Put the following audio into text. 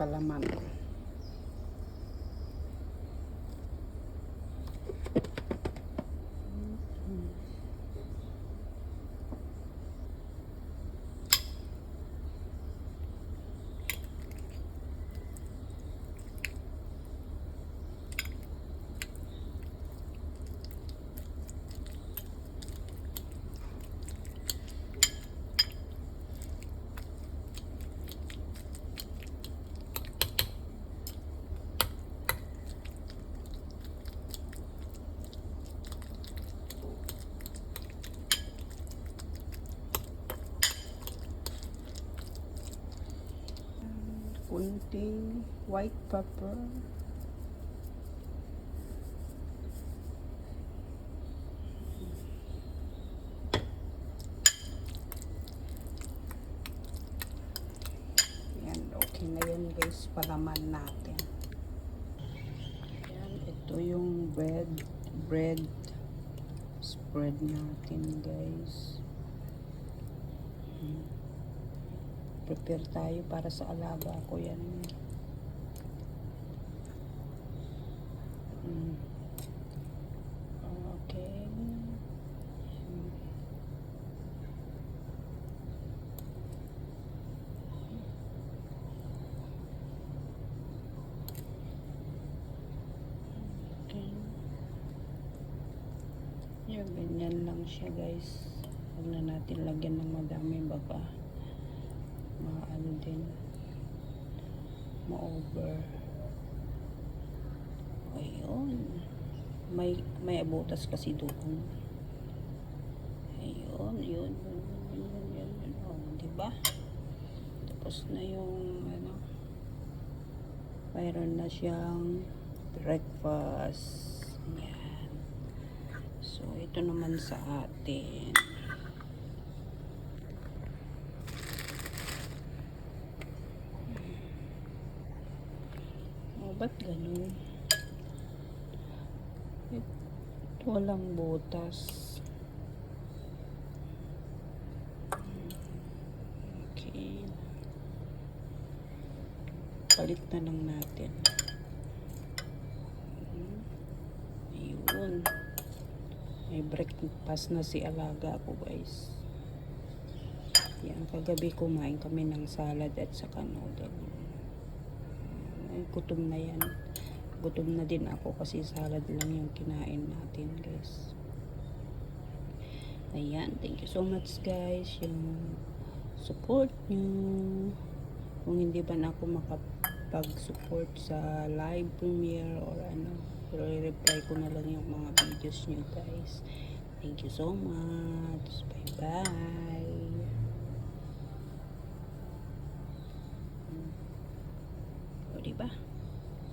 palaman. Kunting white pepper. Yan, okay na yan guys, palaman natin. Yan, ito yung bread spread natin guys. Prepare tayo para sa alaga ko yan. Okay. Okay. Yan, ganyan lang siya guys. Huwag na natin lagyan ng madami, baka maano din, ma-over. Ayun, may abutas kasi doon. Ayun, yun. Oh, diba? Tapos na yung ano, mayroon na siyang breakfast. Yan. So ito naman sa atin. Ba't ganun? Ito walang butas. Okay. Palit na lang natin. Ayun. May breakfast na si alaga ko guys. Yan, kagabi kumain kami ng salad at saka noodle. Gutom na yan. Gutom na din ako kasi salad lang yung kinain natin guys. Ayan, thank you so much guys yung support nyo. Kung hindi ba na ako makapag-support sa live premiere or ano, pero i-reply ko na lang yung mga videos nyo guys. Thank you so much. Bye bye. O diba?